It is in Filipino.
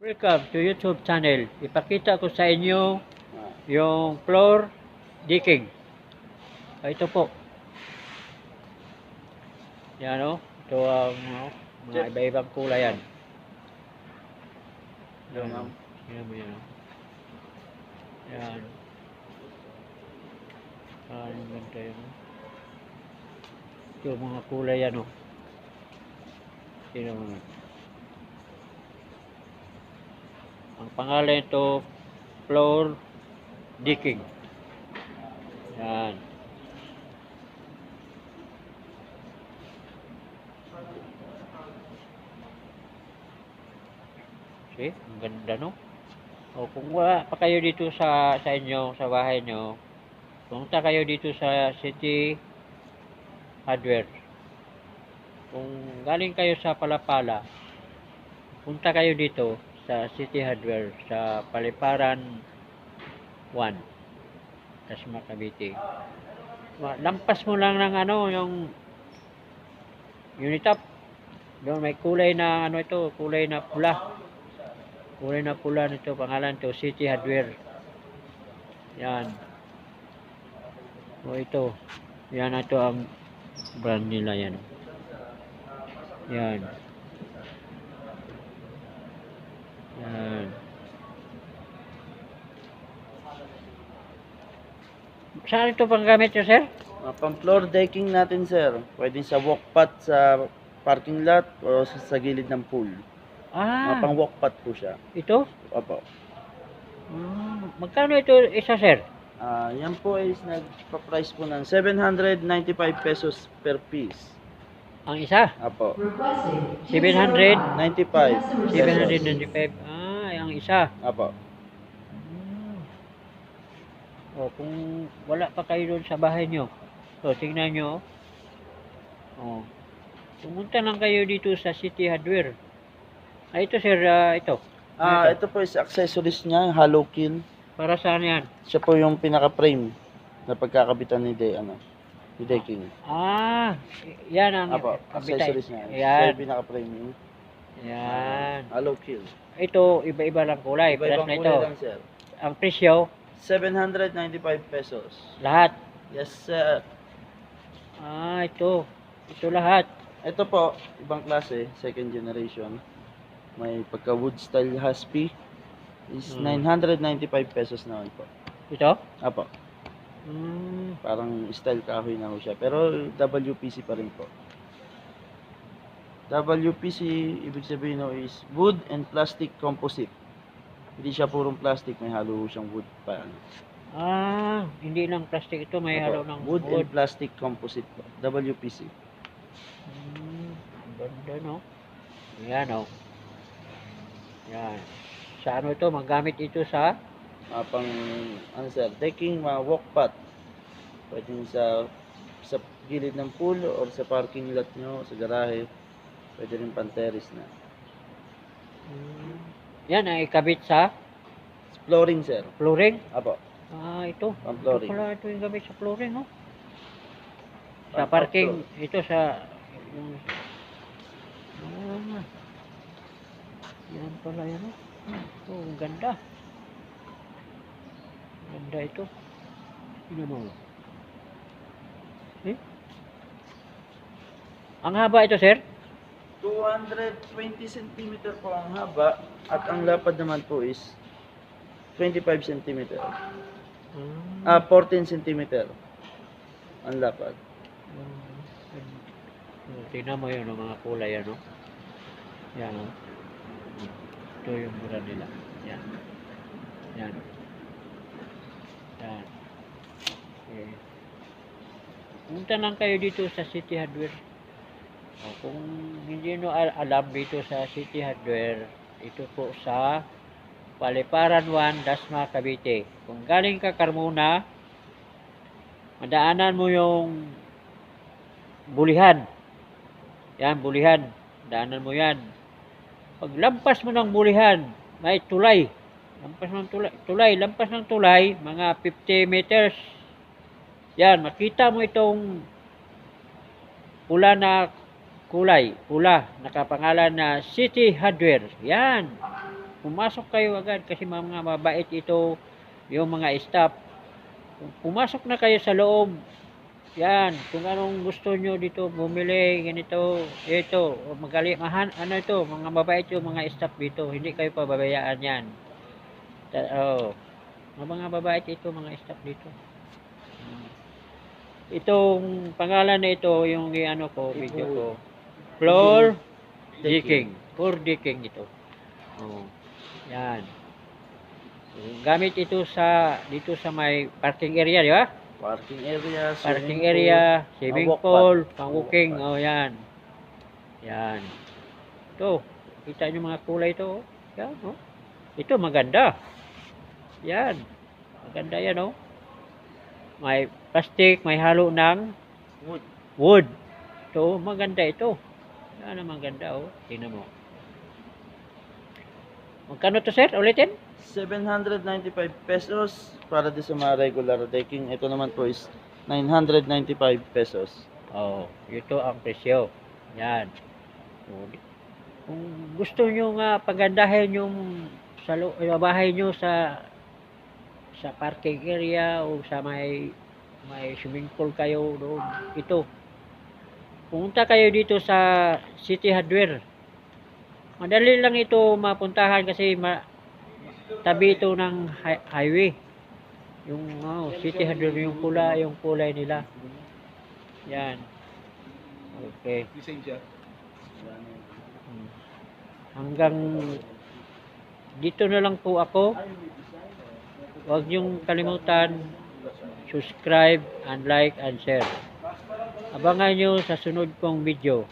Welcome to YouTube channel. Ipakita ko sa inyo yung floor decking. Ito po. Yan o. Ito ang mga iba-ibang kulay yan. Yan o. Yan mo yan o. Yan. Ang ganda yan o. Ito mga kulay yan o. Sino mo. Ang pangalan ito, floor decking. Yan. See? Ang ganda, no? O, kung wala pa kayo dito sa inyo, sa bahay nyo, pumunta kayo dito sa City Hardware. Kung galing kayo sa Palapala, punta kayo dito sa City Hardware sa Paliparan 1, Dasma, Cavite. Lampas mo lang ng yung Unitop. Doon may kulay na ito, kulay na pula. Kulay na pula nito, pangalan to City Hardware. Yan. O ito. Yan ito ang brand nila yan. Yan. Yan. Saan ito pang gamit nyo, sir? Pang floor decking natin, sir. Pwede sa walkpath sa parking lot o sa gilid ng pool. Pang walkpath po siya. Ito? Opo. Magkano ito isa, sir? Yan po is nagpa-price po ng 795 pesos per piece. Ang isa? Opo. 700? 95 795. Ang isa. Opo. O, kung wala pa kayo doon sa bahay nyo, so, tingnan nyo. O, pumunta lang kayo dito sa City Hardware. Ito, sir, ito. Ito po is accessories niya, hollow kill. Para saan yan? Siya po yung pinaka-frame na pagkakabitan ni decking. Yan ang Opo, accessories niya. Siya Yan. yung pinaka-frame. Yan. Hollow kill. Ito, iba-iba lang kulay. Plus Iba-ibang na ito. kulay lang, sir. Ang presyo, 795 pesos. lahat. Yes, sir. Ito. Ito lahat. Ito po, ibang klase, second generation. May pagka-wood style husky. Is 995 pesos naman po. Ito? Apo, parang style kahoy na ho siya. Pero WPC pa rin po. WPC, ibig sabihin ho is wood and plastic composite. Hindi siya purong plastic, may halo ho siyang wood pa. Hindi lang plastic ito, may halo ng wood and plastic composite po. WPC. Ganda, no? Yan, o. Yan. Sa ano ito? Magamit ito sa? Pang, sir, decking, mga walkpath. Pwede sa gilid ng pool or sa parking lot nyo, sa garahe. Pwede rin pan-terrace na. Yan, ay ikabit sa? Flooring, sir. Flooring? Apo. Ito. Pang-flooring. Ito pala ito yung gamit sa flooring, no? Sa parking, ito sa... yan pala yan, no? Ito, ang ganda. Ganda ito. Ano mo? Ang haba ito, sir? 220 cm po ang haba at ang lapad naman po is 25 cm. 14 cm ang lapad. Tingnan mo yun, mga kulay, ano? Yan, no? Ito yung mura nila. Yan. Yan. Yan. Okay. Punta lang kayo dito sa City Hardware. Kung hindi nyo alam dito sa City Hardware, ito po sa Paliparan 1, Dasma, Cavite. Kung galing ka Carmona, madaanan mo yung Bulihan. Yan, Bulihan. Daanan mo yan. Paglampas mo ng Bulihan, may tulay. Lampas ng tulay. Lampas ng tulay, mga 50 meters. Yan, makita mo itong pula na kulay, pula, nakapangalan na City Hardware. Yan. pumasok kayo agad kasi mga mabait ito yung mga staff. Pumasok na kayo sa loob. Yan, kung anong gusto nyo dito bumili, ganito, ito, ano ito, mga mabait yung mga staff dito, hindi kayo pababayaan yan. Mga mabait ito, mga staff dito. Itong pangalan na ito, yung ano ko, video ko, floor decking. Floor decking ito. Oh, yan. So, gamit ito dito sa may parking area, di ba? Parking area, Parking area, swimming pool, pang-walking, oh yan. Yan. Ito, kita nyo mga kulay ito, oh. Yan, oh. Ito maganda. Yan. Maganda yan, oh. May plastic, may halo ng wood. Ito, maganda ito. Yan ang maganda, oh. Tingnan mo. Magkano to, sir? Ulitin? 795 pesos para di sa mga regular decking. Ito naman po is 995 pesos. Oh, ito ang presyo. Yan. Kung gusto nyo nga pagandahin yung bahay nyo sa parking area o sa may swimming pool kayo doon, ito. Pumunta kayo dito sa City Hardware. Madali lang ito mapuntahan kasi tabi ito ng highway. Yung City Hardware, yung kulay nila. Yan. Okay. Hanggang dito na lang po ako. Huwag niyong kalimutan subscribe and like and share. Abangan nyo sa sunod kong video.